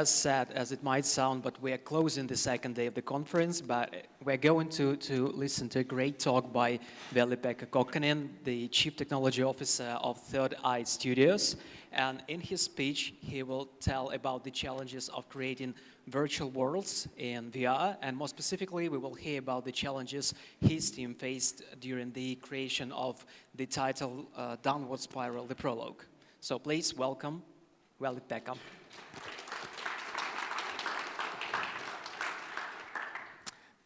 as sad as it might sound, but we're closing the second day of the conference, but we're going to listen to a great talk by Veli-Pekka Kokkonen, the Chief Technology Officer of Third Eye Studios. And in his speech, he will tell about the challenges of creating virtual worlds in VR, and more specifically, we will hear about the challenges his team faced during the creation of the title Downward Spiral, the Prologue. So please welcome Veli-Pekka.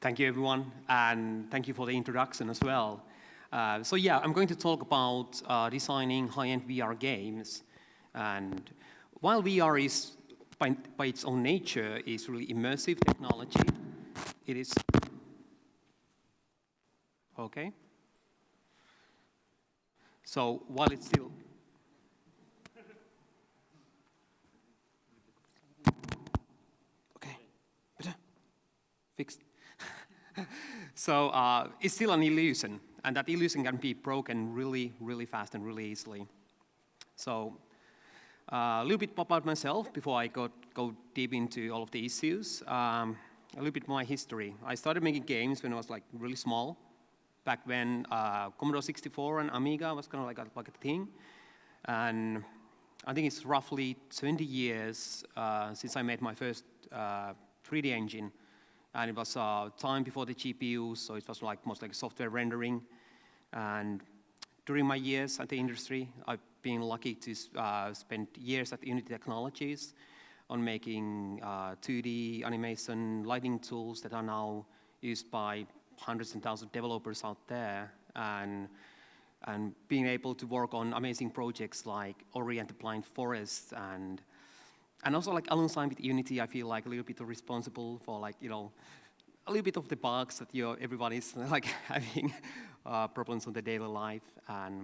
Thank you, everyone, and thank you for the introduction as well. So yeah, I'm going to talk about designing high-end VR games. And while VR is, by its own nature, is really immersive technology, it is... Okay. So while it's still... Okay, better? Fixed. So it's still an illusion, and that illusion can be broken really, really fast and really easily. So a little bit about myself before I go deep into all of the issues. A little bit my history. I started making games when I was like really small, back when Commodore 64 and Amiga was kind of like a thing. And I think it's roughly 20 years since I made my first 3D engine. And it was time before the GPUs, so it was like most like software rendering. And during my years at the industry, I've been lucky to spend years at Unity Technologies on making 2D animation lighting tools that are now used by hundreds and thousands of developers out there, and being able to work on amazing projects like Ori and the Blind Forest, and also like alongside with Unity, I feel like a little bit responsible for like, you know, a little bit of the bugs that everybody's like having problems on the daily life,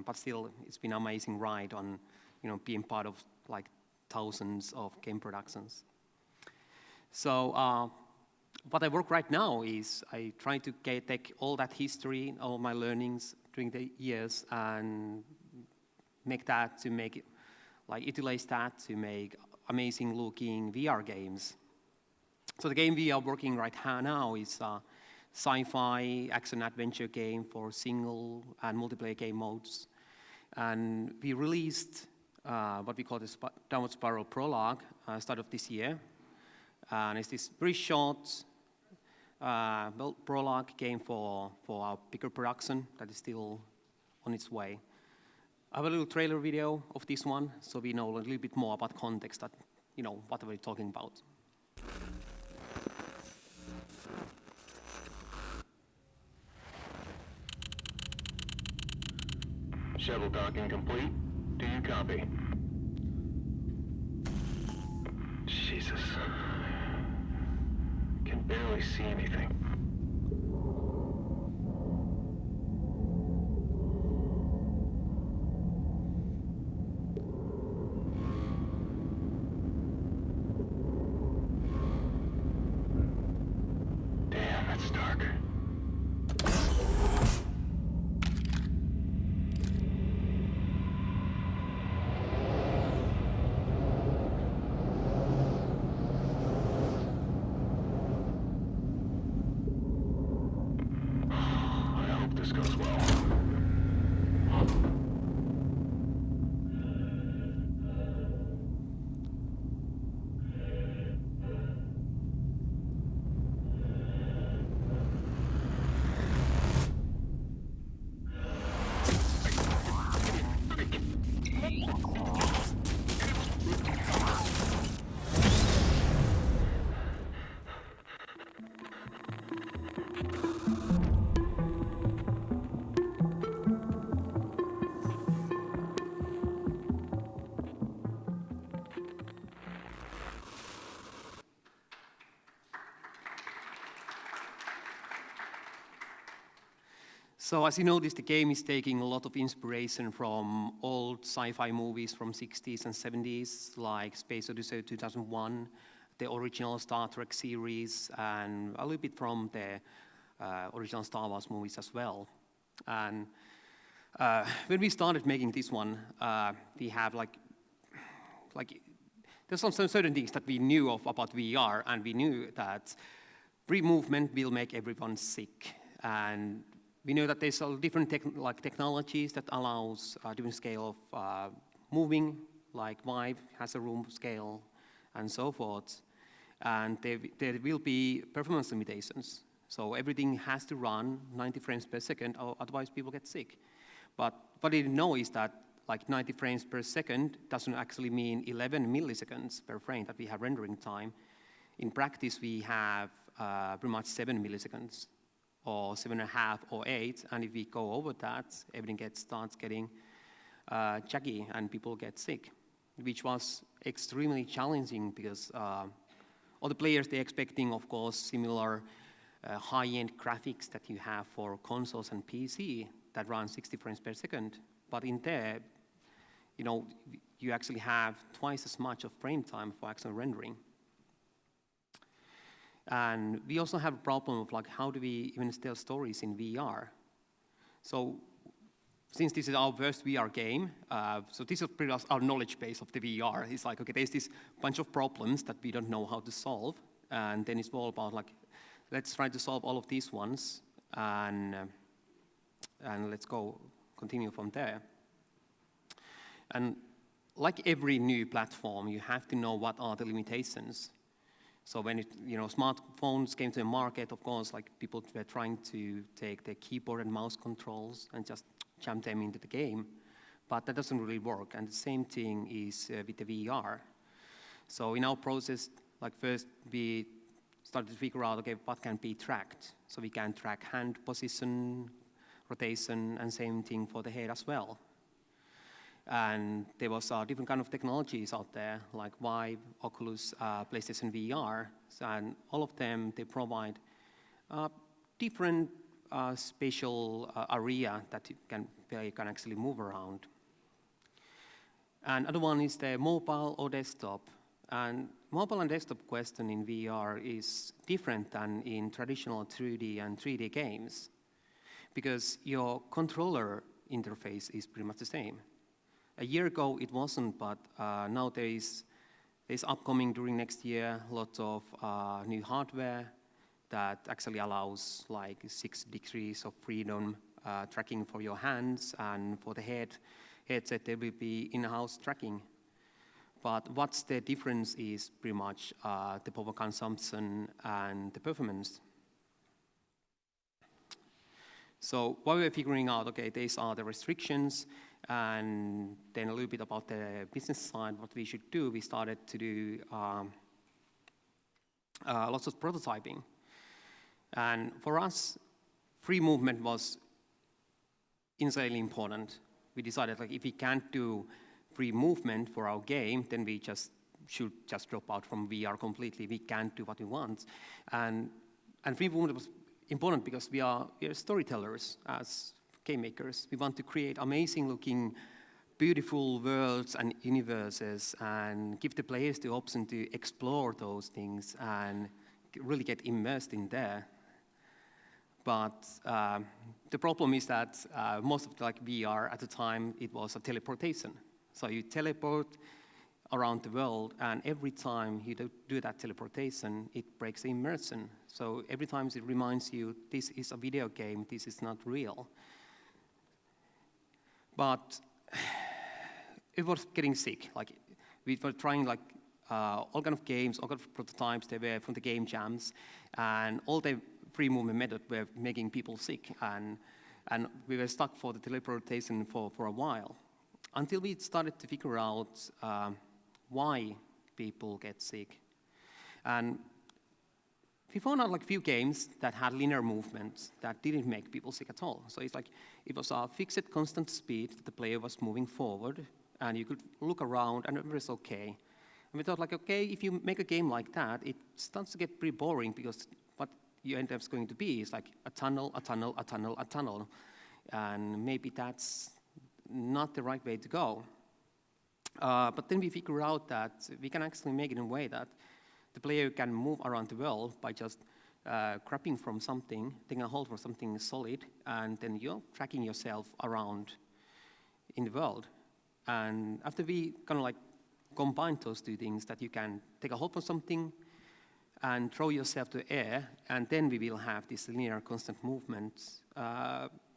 but still it's been an amazing ride on, you know, being part of like thousands of game productions. So what I work right now is I try to take all that history, all my learnings during the years, and utilize that to make amazing looking VR games. So the game we are working right now is a sci-fi action adventure game for single and multiplayer game modes. And we released what we call the Downward Spiral Prologue start of this year. And it's this very short prologue game for our bigger production that is still on its way. I have a little trailer video of this one, so we know a little bit more about context that, you know, what we're talking about. Shuttle docking complete. Do you copy? Jesus. Can barely see anything. Damn, it's dark. This goes well. So as you notice, the game is taking a lot of inspiration from old sci-fi movies from 60s and 70s, like Space Odyssey 2001, the original Star Trek series, and a little bit from the original Star Wars movies as well. And when we started making this one, we have there's some certain things that we knew about VR, and we knew that free movement will make everyone sick. And we know that there's different technologies that allows different scale of moving, like Vive has a room scale, and so forth. And there will be performance limitations. So everything has to run 90 frames per second, or otherwise people get sick. But what I didn't know is that like 90 frames per second doesn't actually mean 11 milliseconds per frame that we have rendering time. In practice, we have pretty much 7 milliseconds, or 7.5 or 8, and if we go over that, everything starts getting jaggy and people get sick, which was extremely challenging because all the players, they're expecting, of course, similar high-end graphics that you have for consoles and PC that run 60 frames per second. But in there, you actually have twice as much of frame time for actual rendering. And we also have a problem of like, how do we even tell stories in VR? So since this is our first VR game, so this is pretty much our knowledge base of the VR. It's like, okay, there's this bunch of problems that we don't know how to solve, and then it's all about like, let's try to solve all of these ones, and let's continue from there. And like every new platform, you have to know what are the limitations. So when smartphones came to the market, of course, like people were trying to take the keyboard and mouse controls and just jam them into the game, but that doesn't really work. And the same thing is with the VR. So in our process, like first we started to figure out, okay, what can be tracked? So we can track hand position, rotation, and same thing for the head as well. And there was different kind of technologies out there, like Vive, Oculus, PlayStation VR, and all of them, they provide different spatial area that you can actually move around. And other one is the mobile or desktop. And mobile and desktop question in VR is different than in traditional 2D and 3D games, because your controller interface is pretty much the same. A year ago, it wasn't, but now there's upcoming during next year lots of new hardware that actually allows like 6 degrees of freedom tracking for your hands, and for the headset, there will be in-house tracking. But what's the difference is pretty much the power consumption and the performance. So while we were figuring out, okay, these are the restrictions, and then a little bit about the business side, what we should do, we started to do lots of prototyping. And for us, free movement was insanely important. We decided, like, if we can't do free movement for our game, then we should just drop out from VR completely. We can't do what we want. And free movement was important because we are storytellers as game makers. We want to create amazing-looking, beautiful worlds and universes and give the players the option to explore those things and really get immersed in there. But the problem is that most of VR at the time, it was a teleportation. So you teleport around the world, and every time you do that teleportation, it breaks the immersion. So every time it reminds you, this is a video game, this is not real. But it was getting sick. Like, we were trying all kind of games, all kind of prototypes. They were from the game jams, and all the free movement methods were making people sick, and we were stuck for the teleportation for a while, until we started to figure out why people get sick. And we found out a few games that had linear movements that didn't make people sick at all. So it was a fixed constant speed that the player was moving forward, and you could look around and it was okay. And we thought, okay, if you make a game like that, it starts to get pretty boring, because what you end up going to be is like a tunnel, a tunnel, a tunnel, a tunnel. And maybe that's not the right way to go. But then we figure out that we can actually make it in a way that the player can move around the world by just grabbing from something, taking a hold for something solid, and then you're tracking yourself around in the world. And after we kind of combine those two things, that you can take a hold of something and throw yourself to the air, and then we will have this linear constant movement.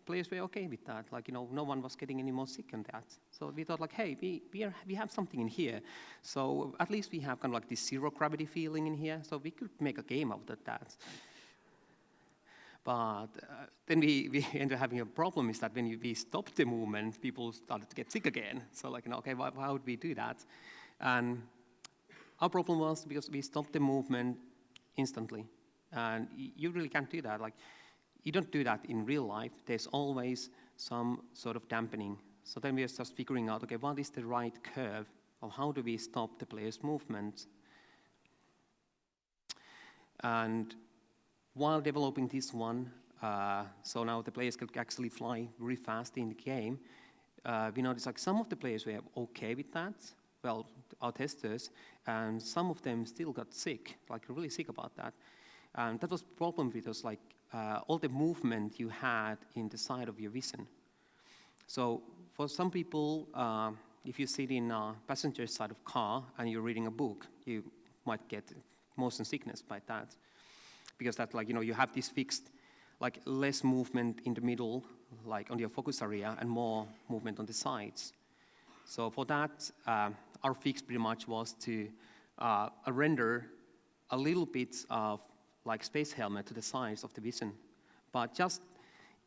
Players were okay with that. Like, no one was getting any more sick on that. So we thought, like, hey, we have something in here. So at least we have kind of like this zero gravity feeling in here. So we could make a game out of that. But then we ended up having a problem, is that when we stopped the movement, people started to get sick again. So like, okay, why would we do that? And our problem was because we stopped the movement instantly. And you really can't do that. Like, you don't do that in real life. There's always some sort of dampening. So then we are just figuring out, okay, what is the right curve of how do we stop the player's movement? And while developing this one, so now the players could actually fly very fast in the game, we noticed like some of the players were okay with that, well, our testers, and some of them still got sick, like really sick about that. And that was the problem because like all the movement you had in the side of your vision. So for some people, if you sit in a passenger side of car and you're reading a book, you might get motion sickness by that. Because that, like, you have this fixed, like, less movement in the middle, like on your focus area, and more movement on the sides. So for that, our fix pretty much was to render a little bit of like space helmet to the sides of the vision, but just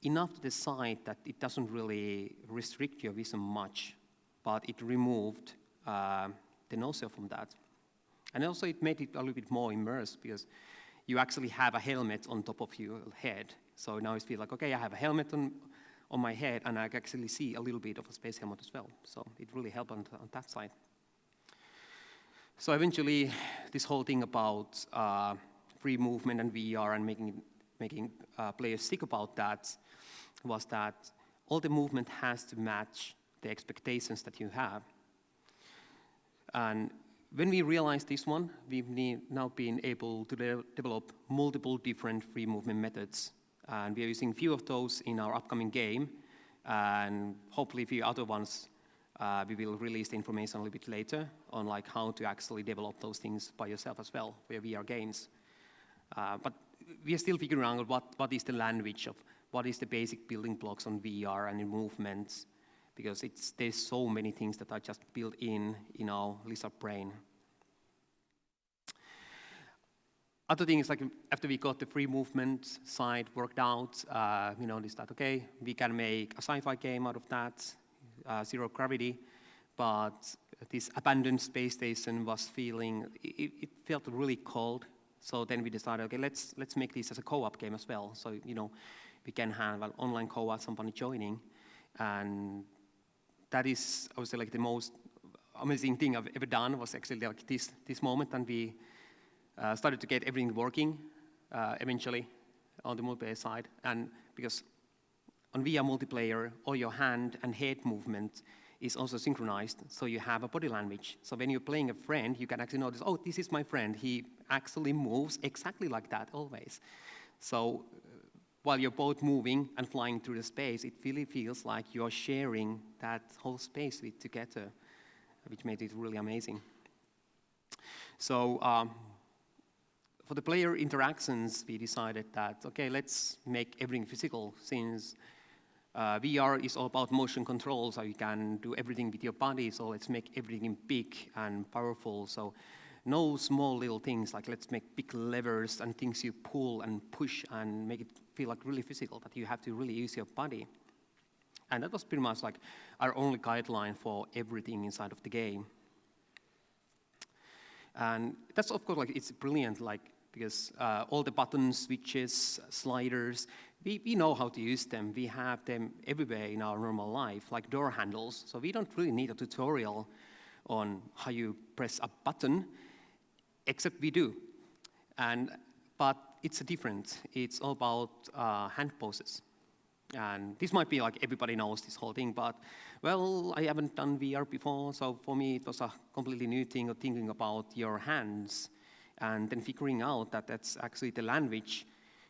enough to the side that it doesn't really restrict your vision much, but it removed the nausea from that. And also it made it a little bit more immersed because you actually have a helmet on top of your head. So now it feels like, okay, I have a helmet on my head, and I can actually see a little bit of a space helmet as well. So it really helped on that side. So eventually, this whole thing about free movement and VR and making players sick about that was that all the movement has to match the expectations that you have. And when we realized this one, we've now been able to develop multiple different free movement methods. And we are using a few of those in our upcoming game. And hopefully a few other ones, we will release the information a little bit later on like how to actually develop those things by yourself as well for your VR games. But we are still figuring out what is the language of what is the basic building blocks on VR and in movements, because there's so many things that are just built in our lizard brain. Other things, like after we got the free movement side worked out, we noticed that, okay, we can make a sci-fi game out of that, zero gravity, but this abandoned space station was it felt really cold. So then we decided, okay, let's make this as a co-op game as well. So, we can have an online co-op, somebody joining. And that is, I would say, like the most amazing thing I've ever done was actually like this moment. And we started to get everything working eventually on the multiplayer side. And because on VR multiplayer, all your hand and head movement is also synchronized, so you have a body language. So when you're playing a friend, you can actually notice, oh, this is my friend. He actually moves exactly like that always. So while you're both moving and flying through the space, it really feels like you're sharing that whole space together, which made it really amazing. So for the player interactions, we decided that, okay, let's make everything physical, since VR is all about motion control, so you can do everything with your body, so let's make everything big and powerful. So no small little things, like let's make big levers and things you pull and push and make it feel like really physical, that you have to really use your body. And that was pretty much like our only guideline for everything inside of the game. And that's, of course, like it's brilliant, like because all the buttons, switches, sliders, we know how to use them. We have them everywhere in our normal life, like door handles. So we don't really need a tutorial on how you press a button, except we do. But it's different. It's all about hand poses. And this might be like everybody knows this whole thing, but, well, I haven't done VR before, so for me it was a completely new thing of thinking about your hands and then figuring out that that's actually the language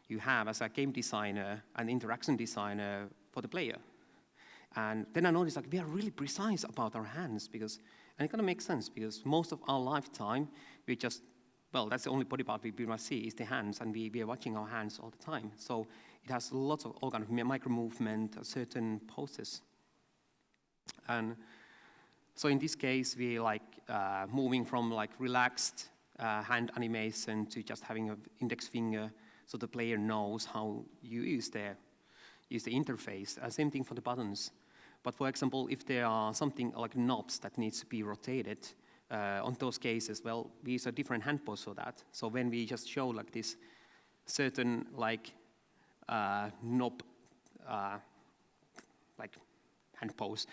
you have as a game designer and interaction designer for the player. And then I noticed like we are really precise about our hands, because And it kind of makes sense because most of our lifetime, we just, well, that's the only body part we pretty much see is the hands, and we are watching our hands all the time. So it has lots of all kind of micro movement, certain poses. And so in this case, we like moving from like relaxed hand animation to just having an index finger so the player knows how you use the interface. Same thing for the buttons. But for example, if there are something like knobs that needs to be rotated, on those cases, well, we use a different hand pose for that. So when we just show like this certain like knob like hand pose,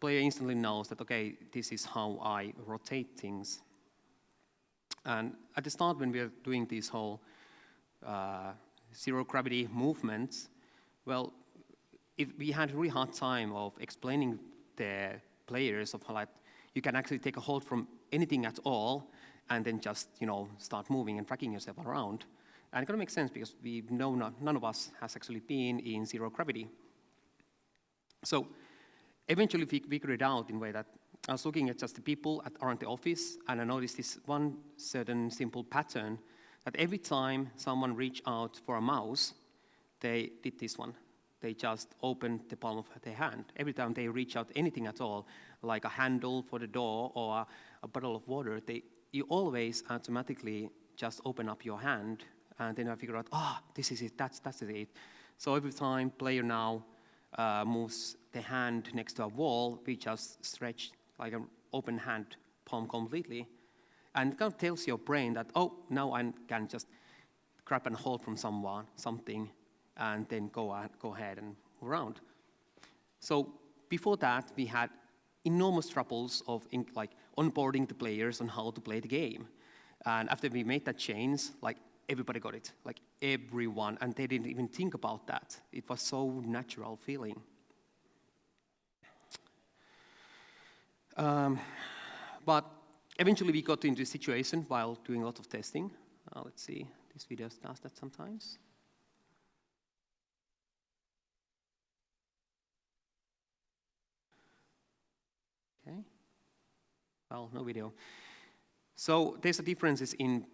player instantly knows that, okay, this is how I rotate things. And at the start when we are doing these whole zero gravity movements, well, we had a really hard time of explaining the players of how like, you can actually take a hold from anything at all and then just, start moving and tracking yourself around. And it kind of makes sense because we know none of us has actually been in zero gravity. So eventually we figured it out in a way that I was looking at just the people around the office, and I noticed this one certain simple pattern that every time someone reached out for a mouse, they did this one. They just opened the palm of their hand. Every time they reach out anything at all, like a handle for the door or a bottle of water, you always automatically just open up your hand, and then I figure out, this is it, that's it. So every time player now moves the hand next to a wall, we just stretch like an open hand palm completely. And it kind of tells your brain that, now I can just grab and hold from something, and then go ahead and move around. So before that, we had enormous troubles of onboarding the players on how to play the game. And after we made that change, like everybody got it, like everyone, and they didn't even think about that. It was so natural feeling. But eventually we got into a situation while doing a lot of testing. Let's see, this video does that sometimes. Okay, well, no video. So there's a differences in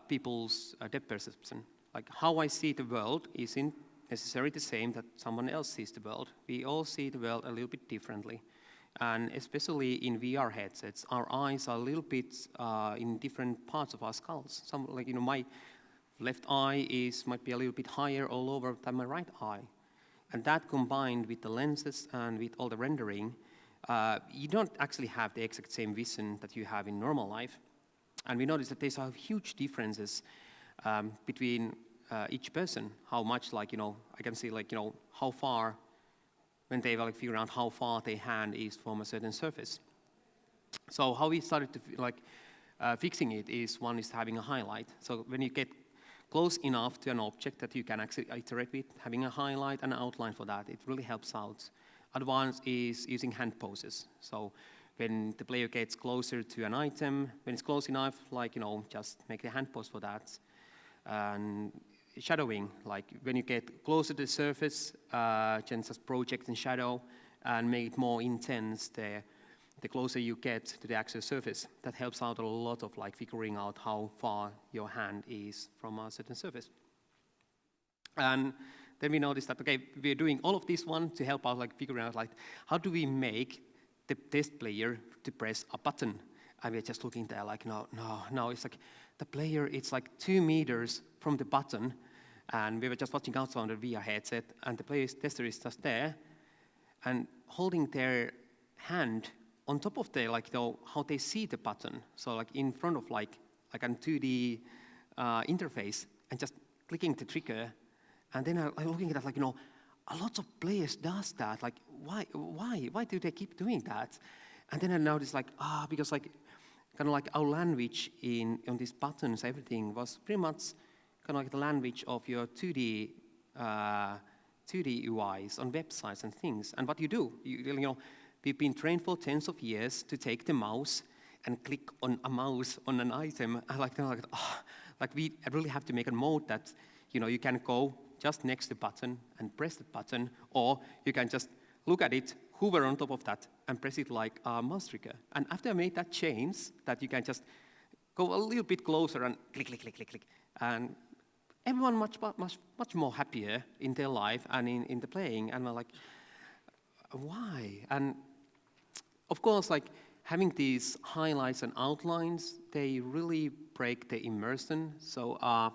people's depth perception. Like how I see the world isn't necessarily the same that someone else sees the world. We all see the world a little bit differently. And especially in VR headsets, our eyes are a little bit in different parts of our skulls. Some, my left eye might be a little bit higher all over than my right eye. And that combined with the lenses and with all the rendering, you don't actually have the exact same vision that you have in normal life. And we noticed that there's huge differences between each person. How much, I can see, how far, when they figure out how far their hand is from a certain surface. So how we started to fixing it is, one is having a highlight. So when you get close enough to an object that you can actually iterate with, having a highlight and an outline for that, it really helps out. Advanced is using hand poses. So when the player gets closer to an item, when it's close enough, just make the hand pose for that. And shadowing, like when you get closer to the surface, just project and shadow and make it more intense the closer you get to the actual surface. That helps out a lot of figuring out how far your hand is from a certain surface. And then we noticed that, okay, we're doing all of this one to help out figuring out how do we make the test player to press a button. And we're just looking there no, it's the player, it's 2 meters from the button, and we were just watching outside on the VR headset, and the player's tester is just there, and holding their hand on top of the, how they see the button. So in front of a 2D interface, and just clicking the trigger, and then I'm looking at that, a lot of players does that. Why do they keep doing that? And then I noticed, because our language on these buttons, everything was pretty much the language of your 2D UIs on websites and things. And what you do, we've been trained for tens of years to take the mouse and click on a mouse on an item. And we really have to make a mode that, you can go just next to the button and press the button, or you can just look at it hover on top of that and press it like a mouse trigger. And after I made that change, that you can just go a little bit closer and click, click, click, click, click. And everyone much more happier in their life and in the playing. And we're like, why? And of course, like having these highlights and outlines, they really break the immersion. So I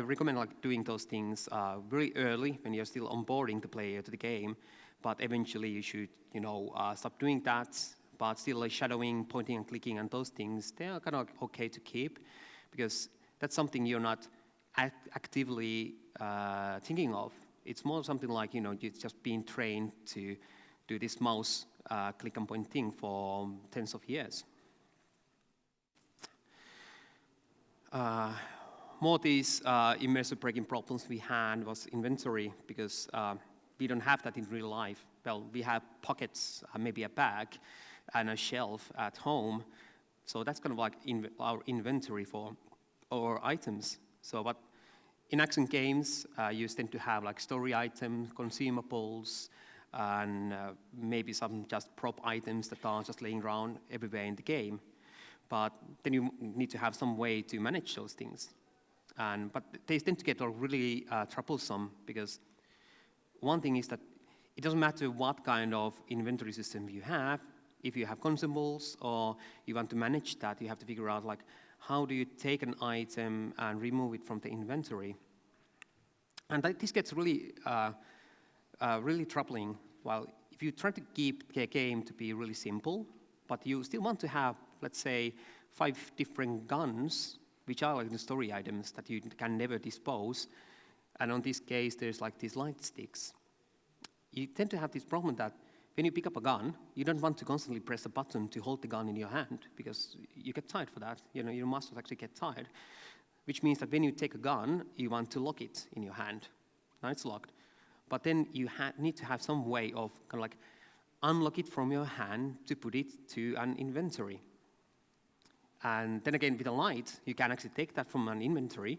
recommend like doing those things very early when you're still onboarding the player to the game. But eventually you should, stop doing that. But still like shadowing, pointing and clicking and those things, they are kind of okay to keep because that's something you're not actively thinking of. It's more something like, you're just being trained to do this mouse click and point thing for tens of years. More these immersive breaking problems we had was inventory because we don't have that in real life. Well, we have pockets, maybe a bag and a shelf at home. So that's kind of like our inventory for our items. So, but in action games, you tend to have like story items, consumables, and maybe some just prop items that are just laying around everywhere in the game. But then you need to have some way to manage those things. But they tend to get really troublesome because one thing is that it doesn't matter what kind of inventory system you have. If you have consumables or you want to manage that, you have to figure out like how do you take an item and remove it from the inventory. And this gets really, really troubling. Well, if you try to keep the game to be really simple, but you still want to have, let's say, 5 different guns, which are like the story items that you can never dispose. And on this case, there's like these light sticks. You tend to have this problem that when you pick up a gun, you don't want to constantly press a button to hold the gun in your hand because you get tired for that. Your muscles actually get tired, which means that when you take a gun, you want to lock it in your hand. Now it's locked. But then you need to have some way of kind of like unlock it from your hand to put it to an inventory. And then again, with a light, you can actually take that from an inventory,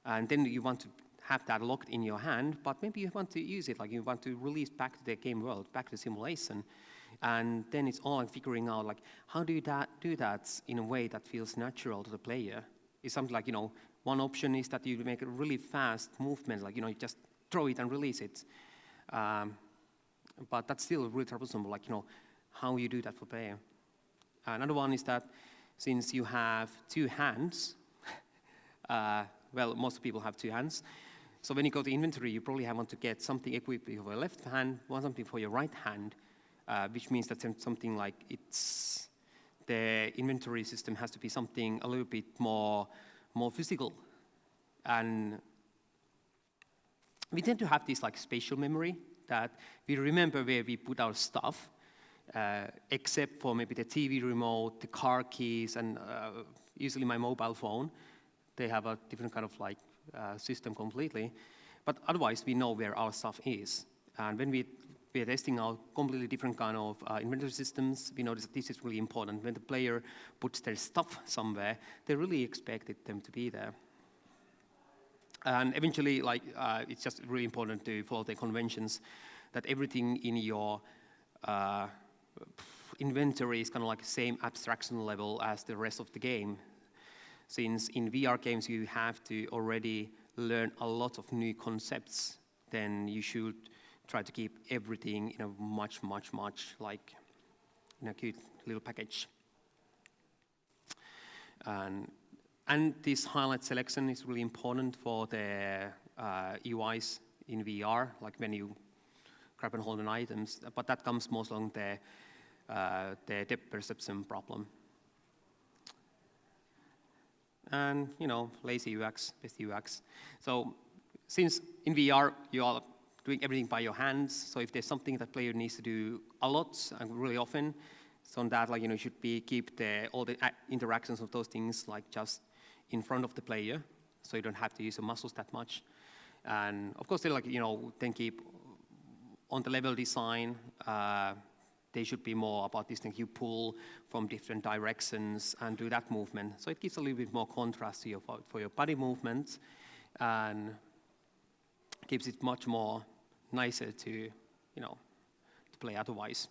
and then you want to have that locked in your hand, but maybe you want to use it, like you want to release back to the game world, back to simulation. And then it's all like figuring out, like, how do you do that in a way that feels natural to the player? It's something like, one option is that you make a really fast movement, like, you just throw it and release it. But that's still really troublesome, like, how you do that for player. Another one is that since you have 2 hands, well, most people have 2 hands, so when you go to inventory, you probably want to get something equipped for your left hand, something for your right hand, which means that something like the inventory system has to be something a little bit more physical. And we tend to have this like spatial memory that we remember where we put our stuff, except for maybe the TV remote, the car keys, and usually my mobile phone. They have a different kind of like system completely. But otherwise, we know where our stuff is. And when we are testing out completely different kind of inventory systems, we notice that this is really important. When the player puts their stuff somewhere, they really expected them to be there. And eventually, it's just really important to follow the conventions that everything in your inventory is kind of like the same abstraction level as the rest of the game. Since in VR games you have to already learn a lot of new concepts, then you should try to keep everything in a much like in a cute little package. And this highlight selection is really important for the UIs in VR, like when you grab and hold on items, but that comes most along the depth perception problem. And, lazy UX, best UX. So since in VR, you are doing everything by your hands, so if there's something that player needs to do a lot and really often, so on that, you should keep all the interactions of those things just in front of the player, so you don't have to use your muscles that much. And of course, they then keep on the level design. They should be more about this thing you pull from different directions and do that movement. So it gives a little bit more contrast to for your body movement and keeps it much more nicer to play otherwise,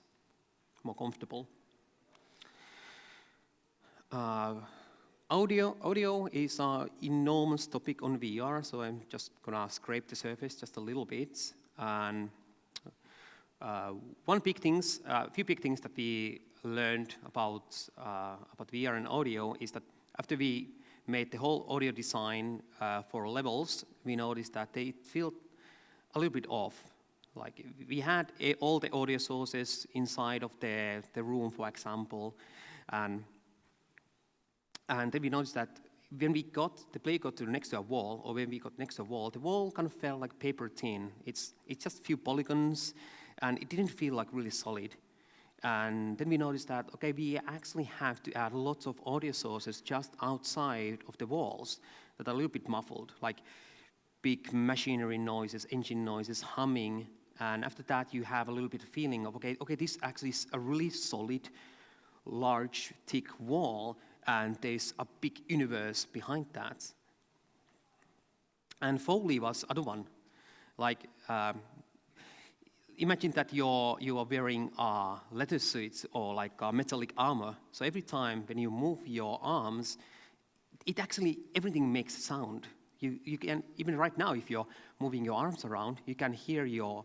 more comfortable. Audio is an enormous topic on VR, so I'm just gonna scrape the surface just a little bit. And few big things that we learned about VR and audio is that after we made the whole audio design for levels, we noticed that they feel a little bit off. Like we had all the audio sources inside of the room, for example, and then we noticed that when the player got next to a wall, or when we got next to a wall, the wall kind of felt like paper thin. It's just a few polygons, and it didn't feel like really solid. And then we noticed that, okay, we actually have to add lots of audio sources just outside of the walls that are a little bit muffled, like big machinery noises, engine noises, humming. And after that, you have a little bit of feeling of, okay, this actually is a really solid, large, thick wall, and there's a big universe behind that. And Foley was other one. Like, imagine that you are wearing leather suits or like metallic armor. So every time when you move your arms, everything makes sound. You can, even right now, if you're moving your arms around, you can hear your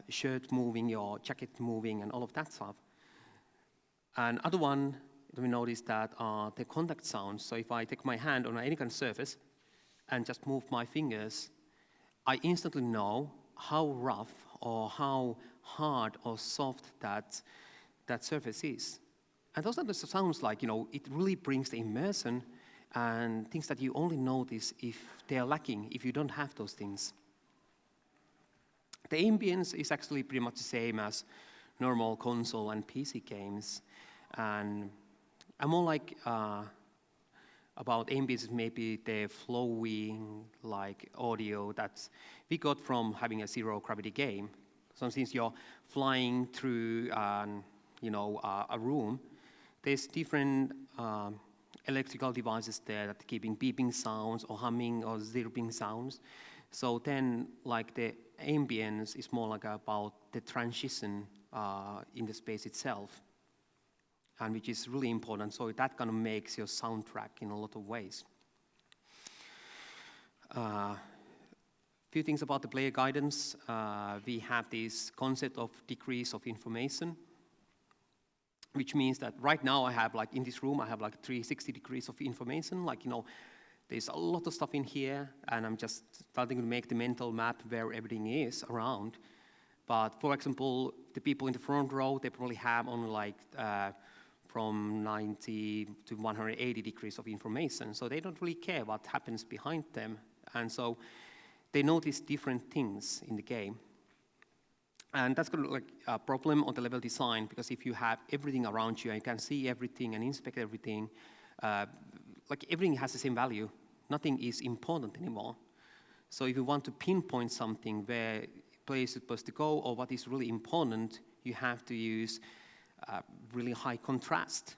shirt moving, your jacket moving, and all of that stuff. And other one, we noticed that the contact sounds. So if I take my hand on any kind of surface and just move my fingers, I instantly know how rough or how hard or soft that surface is. And those are the sounds like, it really brings the immersion and things that you only notice if they're lacking, if you don't have those things. The ambience is actually pretty much the same as normal console and PC games. And I'm more like about ambience, maybe the flowing like audio that we got from having a zero gravity game. So since you're flying through a room, there's different electrical devices there that are keeping beeping sounds or humming or zirping sounds. So then like the ambience is more like about the transition in the space itself, and which is really important. So that kind of makes your soundtrack in a lot of ways. Few things about the player guidance. We have this concept of degrees of information, which means that right now I have, like in this room, I have like 360 degrees of information. Like, there's a lot of stuff in here, and I'm just starting to make the mental map where everything is around. But for example, the people in the front row, they probably have only like from 90 to 180 degrees of information. So they don't really care what happens behind them. And so they notice different things in the game. And that's kind of like a problem on the level design, because if you have everything around you and you can see everything and inspect everything, like everything has the same value. Nothing is important anymore. So if you want to pinpoint something where play is supposed to go or what is really important, you have to use really high contrast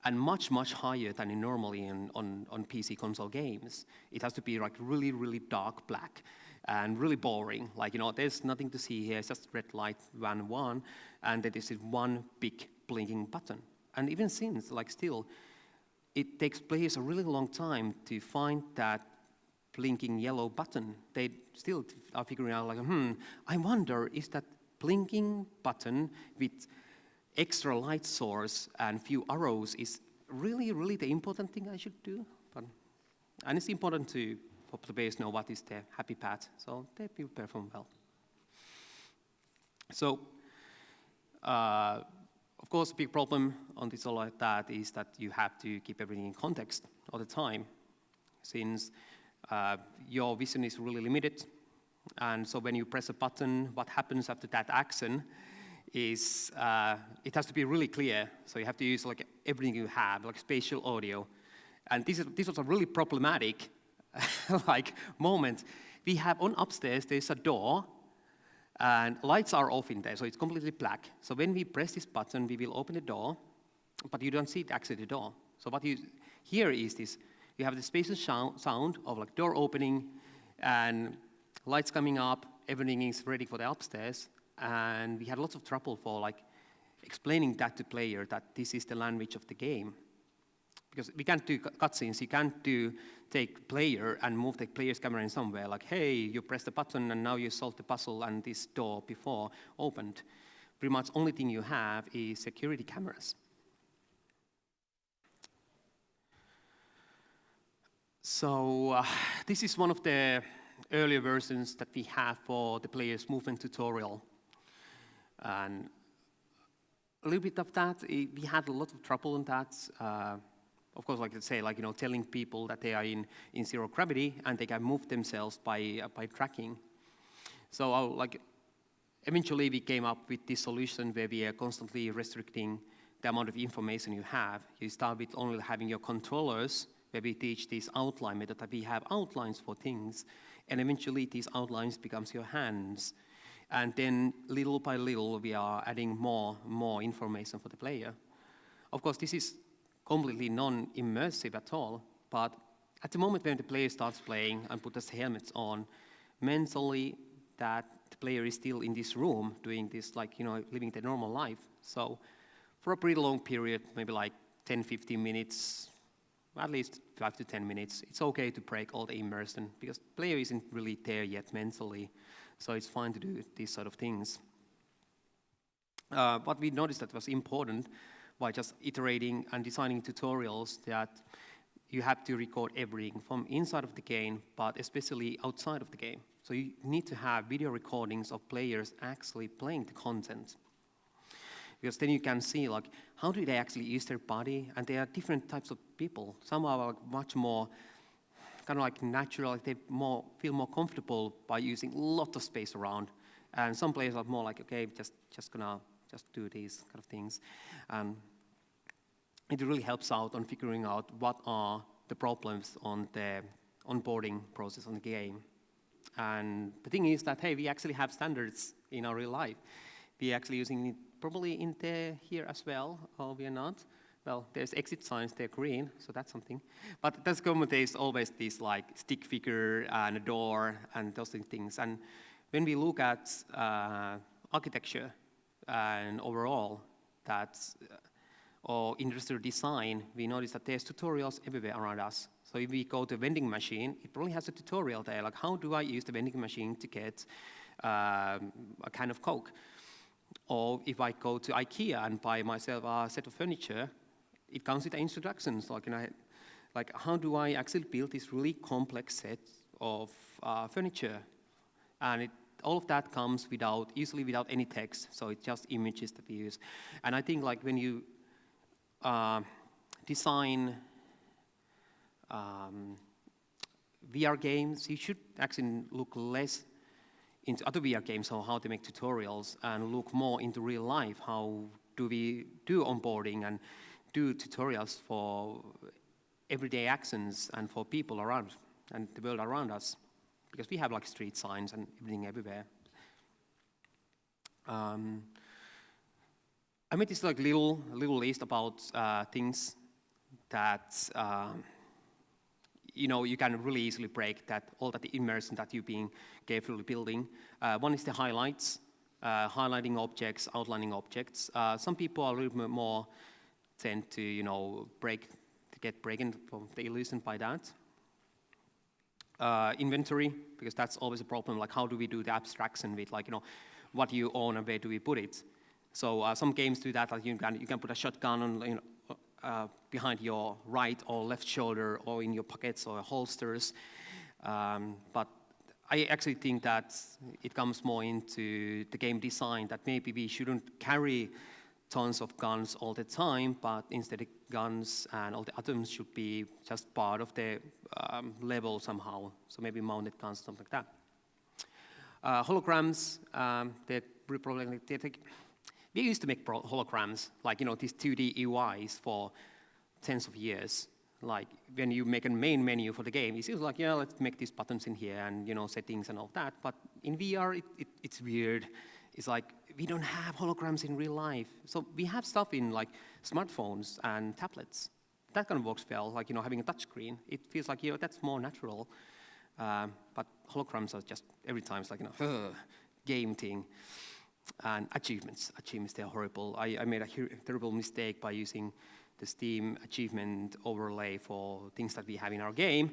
and much, much higher than normally on PC console games. It has to be like really, really dark black and really boring. Like, there's nothing to see here. It's just red light, 1, and then there's this one big blinking button. And even since, like still, it takes players a really long time to find that blinking yellow button. They still are figuring out like, I wonder, is that blinking button with extra light source and few arrows is really, really the important thing I should do? And it's important for the players know what is the happy path, so they will perform well. So, of course, a big problem on this all like that is that you have to keep everything in context all the time, since your vision is really limited. And so when you press a button, what happens after that action is it has to be really clear. So you have to use like everything you have, like spatial audio. And this was a really problematic like moment. We have on upstairs, there's a door, and lights are off in there, so it's completely black. So when we press this button, we will open the door, but you don't see it actually the door. So what you hear is this: you have the spatial sound of like door opening and lights coming up. Everything is ready for the upstairs, and we had lots of trouble for like explaining that to player that this is the language of the game. Because we can't do cutscenes, you can't take player and move the player's camera in somewhere, like, hey, you press the button and now you solved the puzzle and this door before opened. Pretty much only thing you have is security cameras. So this is one of the earlier versions that we have for the player's movement tutorial. And a little bit of that, we had a lot of trouble on that. Of course, like I say, like, telling people that they are in zero gravity and they can move themselves by tracking. So eventually we came up with this solution where we are constantly restricting the amount of information you have. You start with only having your controllers, where we teach this outline method that we have outlines for things, and eventually these outlines becomes your hands. And then little by little, we are adding more information for the player. Of course, this is completely non-immersive at all, but at the moment when the player starts playing and puts the helmets on, mentally that the player is still in this room doing this, living their normal life. So for a pretty long period, maybe like 10, 15 minutes, at least 5 to 10 minutes, it's okay to break all the immersion because the player isn't really there yet mentally, so it's fine to do these sort of things. What we noticed that was important by just iterating and designing tutorials that you have to record everything from inside of the game, but especially outside of the game. So you need to have video recordings of players actually playing the content. Because then you can see, like, how do they actually use their body? And there are different types of people. Some are much more kind of like natural, like they feel more comfortable by using a lot of space around. And some players are more like, okay, just gonna do these kind of things. And it really helps out on figuring out what are the problems on the onboarding process on the game. And the thing is that, hey, we actually have standards in our real life. We're actually using it probably in here as well, or we are not. Well, there's exit signs, they're green, so that's something. But there's always this like stick figure and a door and those things. And when we look at architecture and overall, or industrial design, we notice that there's tutorials everywhere around us. So if we go to a vending machine, it probably has a tutorial there, like how do I use the vending machine to get a can of Coke? Or if I go to IKEA and buy myself a set of furniture, it comes with instructions, like how do I actually build this really complex set of furniture? And all of that comes easily without any text, so it's just images that we use. And I think like when you design VR games, you should actually look less into other VR games or how to make tutorials and look more into real life. How do we do onboarding and do tutorials for everyday actions and for people around and the world around us? Because we have like street signs and everything everywhere. I made this like little list about things that you can really easily break all that immersion that you've been carefully building. One is the highlights, highlighting objects, outlining objects. Some people are a little bit more tend to get breaking from the illusion by that. Inventory, because that's always a problem. Like how do we do the abstraction with what you own and where do we put it? So some games do that. Like you can put a shotgun on behind your right or left shoulder or in your pockets or holsters. But I actually think that it comes more into the game design that maybe we shouldn't carry tons of guns all the time, but instead the guns and all the items should be just part of the level somehow. So maybe mounted guns, something like that. Holograms, we used to make holograms, like these 2D UIs for tens of years. Like when you make a main menu for the game, it seems like, yeah, let's make these buttons in here and settings and all that. But in VR, it's weird. It's like we don't have holograms in real life. So we have stuff in like smartphones and tablets. That kind of works well, like having a touch screen. It feels like that's more natural. But holograms are just every time it's like game thing. And achievements, they're horrible. I made a terrible mistake by using the Steam achievement overlay for things that we have in our game.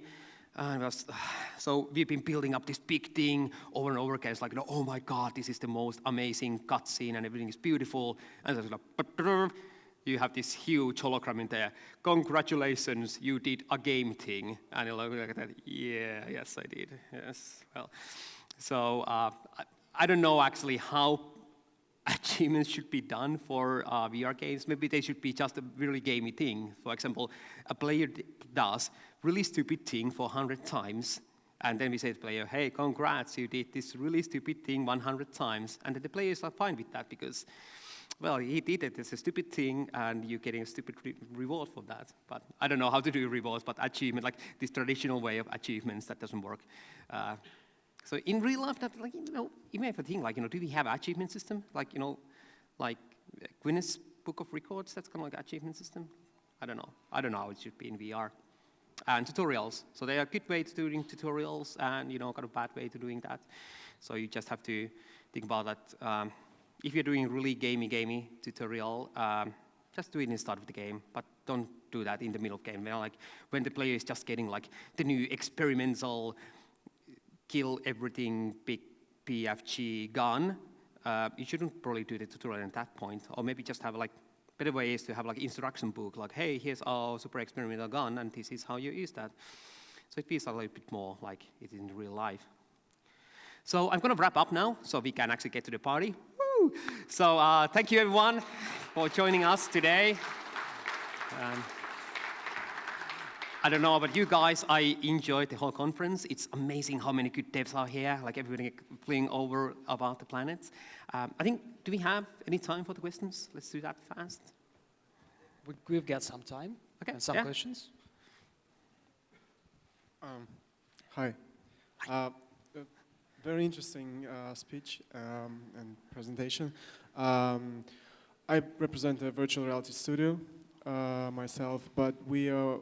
So we've been building up this big thing over and over again. It's like, oh my God, this is the most amazing cutscene and everything is beautiful. And it's like, you have this huge hologram in there. Congratulations, you did a game thing. And you're like that, yeah, yes, I did. Yes, well. So I don't know actually how achievements should be done for VR games. Maybe they should be just a really gamey thing. For example, a player does really stupid thing for 100 times, and then we say to the player, hey, congrats, you did this really stupid thing 100 times. And then the players are fine with that because, well, he did it. It's a stupid thing, and you're getting a stupid reward for that. But I don't know how to do rewards, but achievement, like this traditional way of achievements, that doesn't work. So in real life, that, like, you may have a thing like, do we have an achievement system? Like, like Guinness Book of Records, that's kind of like an achievement system? I don't know. I don't know how it should be in VR. And tutorials. So they are a good way to doing tutorials and, kind of bad way to doing that. So you just have to think about that. If you're doing really gamey tutorial, just do it in the start of the game, but don't do that in the middle of the game. Like when the player is just getting like the new experimental kill everything big PFG gun, you shouldn't probably do the tutorial at that point, or maybe just have like better way is to have like instruction book, like, hey, here's our super experimental gun, and this is how you use that. So it feels a little bit more like it is in real life. So I'm going to wrap up now, so we can actually get to the party. Woo! So thank you everyone for joining us today. I don't know about you guys, I enjoyed the whole conference. It's amazing how many good devs are here, like everybody playing over about the planets. I think, do we have any time for the questions? Let's do that fast. We've got some time. Okay. And some questions. Hi. Very interesting speech and presentation. I represent a virtual reality studio myself, but we are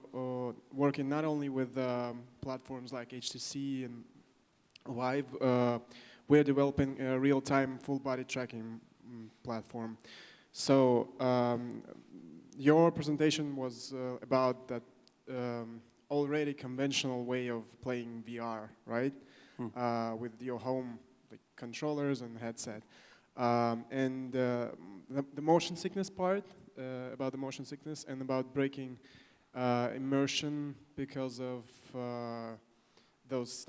working not only with platforms like HTC and Vive. We're developing a real-time full-body tracking platform. So your presentation was about that already conventional way of playing VR, right? With your home controllers and headset. And the motion sickness part, about the motion sickness and about breaking immersion because of those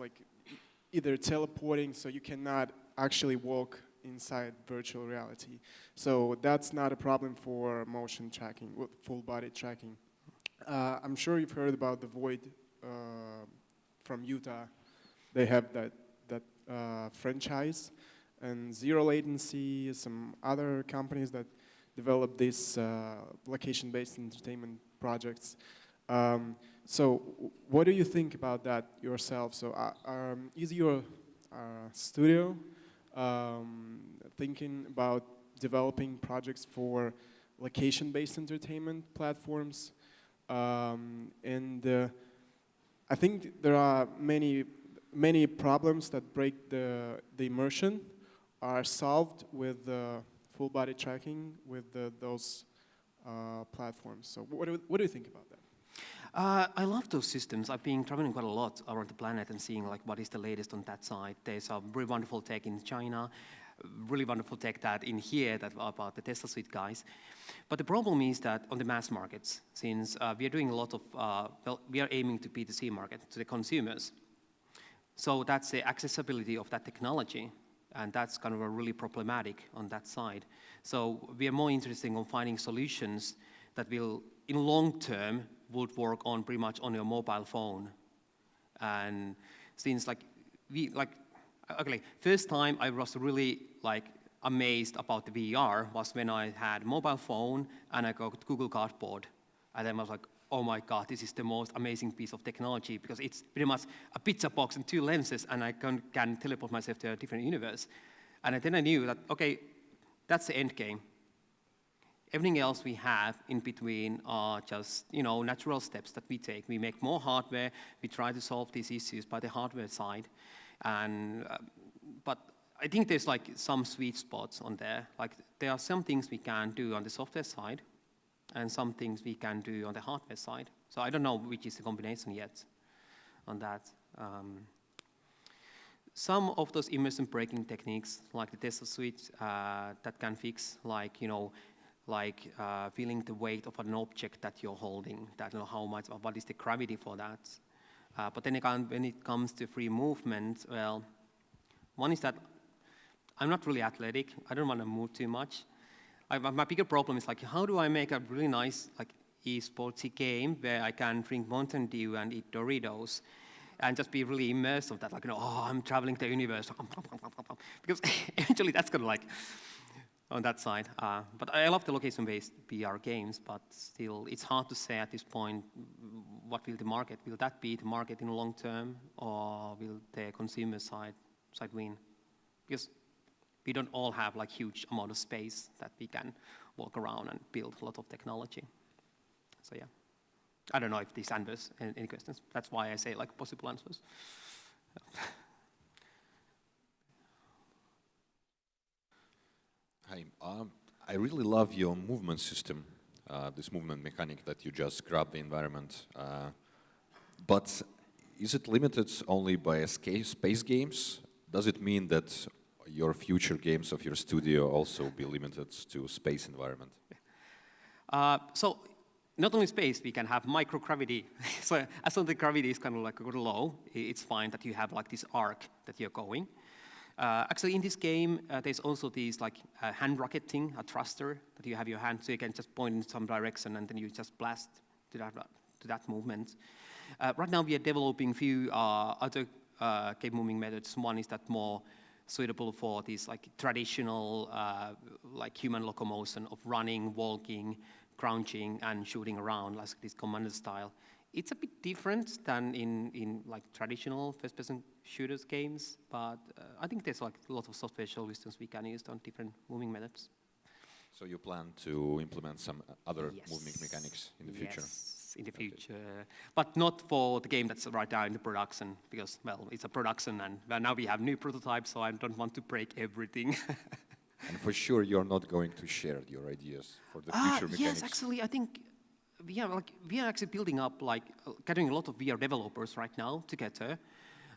either teleporting, so you cannot actually walk inside virtual reality. So that's not a problem for motion tracking, full body tracking. I'm sure you've heard about the Void from Utah. They have that franchise, and Zero Latency, some other companies that develop these location-based entertainment projects. So what do you think about that yourself? So is your studio thinking about developing projects for location-based entertainment platforms? And I think there are many problems that break the immersion are solved with full body tracking with those platforms. So what do you think about that? I love those systems. I've been traveling quite a lot around the planet and seeing what is the latest on that side. There's a really wonderful tech in China, really wonderful tech that in here that about the Tesla Suite guys. But the problem is that on the mass markets, since we are doing a lot of, we are aiming to B2C market, to the consumers. So that's the accessibility of that technology. And that's kind of a really problematic on that side. So we are more interested in finding solutions that will, in long term, would work on pretty much on your mobile phone. And since first time I was really amazed about the VR was when I had mobile phone and I got Google Cardboard. And then I was like, oh my God, this is the most amazing piece of technology because it's pretty much a pizza box and 2 lenses and I can teleport myself to a different universe. And then I knew that, okay, that's the end game. Everything else we have in between are just, natural steps that we take. We make more hardware, we try to solve these issues by the hardware side. And, but I think there's like some sweet spots on there. Like there are some things we can do on the software side and some things we can do on the hardware side. So I don't know which is the combination yet on that. Some of those immersion breaking techniques, like the Tesla switch, that can fix, like, feeling the weight of an object that you're holding, that how much, or what is the gravity for that. But then again, when it comes to free movement, well, one is that I'm not really athletic. I don't want to move too much. My bigger problem is like, how do I make a really nice like e-sportsy game where I can drink Mountain Dew and eat Doritos and just be really immersed of that, like, I'm traveling the universe. Because eventually that's going to like, on that side. But I love the location-based VR games, but still it's hard to say at this point what will the market, will that be the market in the long term, or will the consumer side win? Because we don't all have like huge amount of space that we can walk around and build a lot of technology. So yeah, I don't know if this answers any questions. That's why I say like possible answers. Hi, I really love your movement system, this movement mechanic that you just grab the environment. But is it limited only by space games? Does it mean that your future games of your studio also be limited to space environment? So not only space, we can have microgravity. So as long as the gravity is kind of like a little low, it's fine that you have like this arc that you're going. Actually, in this game, there's also this like hand rocket thing, a thruster that you have your hand, so you can just point in some direction and then you just blast to that movement. Right now, we are developing few other game moving methods. One is that more suitable for this like traditional like human locomotion of running, walking, crouching, and shooting around, like this commander style. It's a bit different than in like traditional first-person shooters games, but I think there's like a lot of software solutions we can use on different moving methods. So you plan to implement some other moving mechanics in the future? Yes, in the future, but not for the game that's right now in the production, because, well, it's a production, and well, now we have new prototypes, so I don't want to break everything. And for sure, you're not going to share your ideas for the future mechanics? Yes, actually, I think we are actually building up, like, getting a lot of VR developers right now together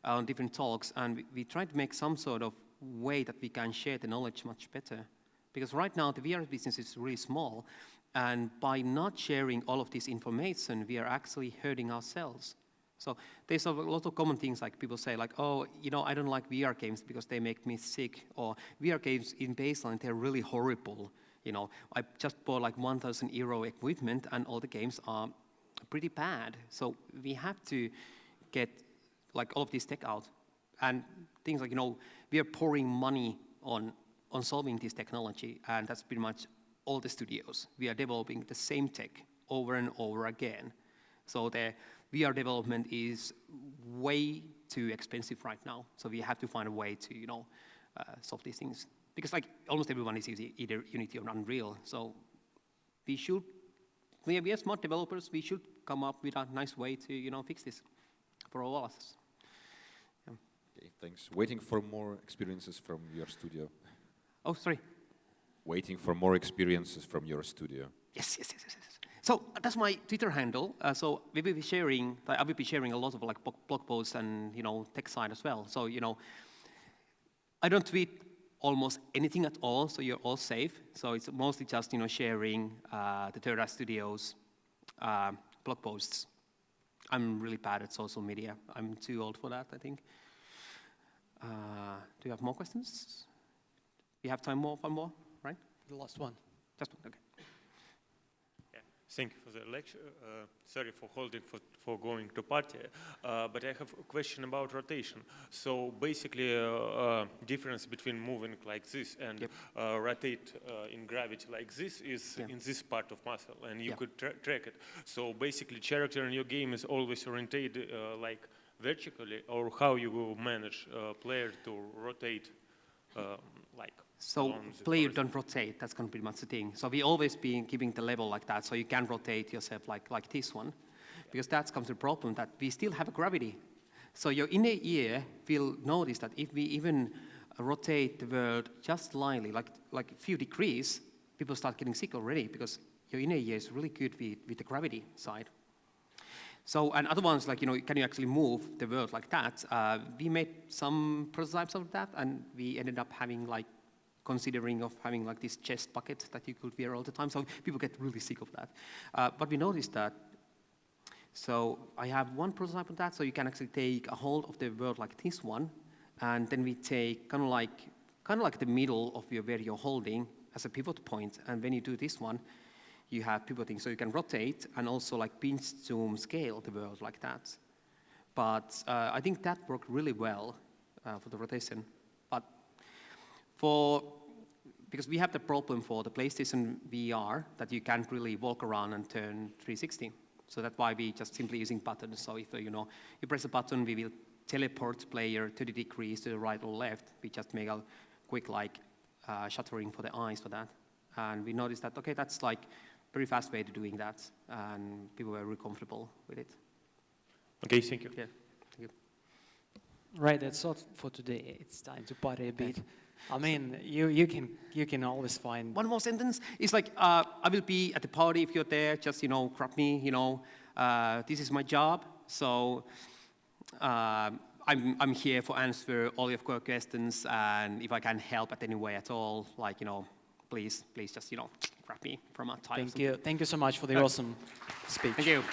on different talks, and we try to make some sort of way that we can share the knowledge much better. Because right now, the VR business is really small, and by not sharing all of this information, we are actually hurting ourselves. So there's a lot of common things, like people say, like, oh, I don't like VR games because they make me sick, or VR games in baseline, they're really horrible. I just bought like 1,000 euro equipment, and all the games are pretty bad. So we have to get like all of this tech out, and things like we are pouring money on solving this technology, and that's pretty much all the studios. We are developing the same tech over and over again. So the VR development is way too expensive right now. So we have to find a way to solve these things. Because like almost everyone is using either Unity or Unreal. So we are smart developers. We should come up with a nice way to fix this for all of us. Yeah. Okay, thanks. Waiting for more experiences from your studio. Oh, sorry. Waiting for more experiences from your studio. Yes. So that's my Twitter handle. So I will be sharing a lot of like blog posts and tech side as well. So I don't tweet almost anything at all, so you're all safe. So it's mostly just sharing the Third Eye Studios blog posts. I'm really bad at social media. I'm too old for that, I think. Do you have more questions? We have time for more, right? The last one. Just one, okay. Thank you for the lecture. Sorry for holding for going to party, but I have a question about rotation. So basically, difference between moving like this and rotate in gravity like this is in this part of muscle, and you could track it. So basically, character in your game is always oriented like vertically, or how you will manage player to rotate like. So player don't rotate, that's going to be pretty much the thing. So we always be keeping the level like that, so you can rotate yourself like this one. Because that's comes to the problem that we still have a gravity. So your inner ear will notice that if we even rotate the world just slightly, like a few degrees, people start getting sick already because your inner ear is really good with the gravity side. So, and other ones, like, can you actually move the world like that? We made some prototypes of that, and we ended up having, like, considering of having, like, this chest bucket that you could wear all the time. So people get really sick of that. But we noticed that. So I have one prototype of that, so you can actually take a hold of the world like this one, and then we take kind of like the middle of where you're holding as a pivot point, and when you do this one, you have pivoting, so you can rotate and also like pinch, zoom, scale the world like that. But I think that worked really well for the rotation. But because we have the problem for the PlayStation VR that you can't really walk around and turn 360. So that's why we just simply using buttons. So if you press a button, we will teleport player 30 degrees to the right or left. We just make a quick shuttering for the eyes for that. And we noticed that, okay, that's like very fast way to doing that, and people were really comfortable with it. Okay, thank you. Yeah, thank you. Right, that's all for today. It's time to party a bit. I mean, you can always find. One more sentence. It's like, I will be at the party if you're there. Just, grab me, this is my job. So I'm here for answer all your questions, and if I can help at any way at all, like, please just, grab me from a time. Thank you so much for the awesome speech. Thank you.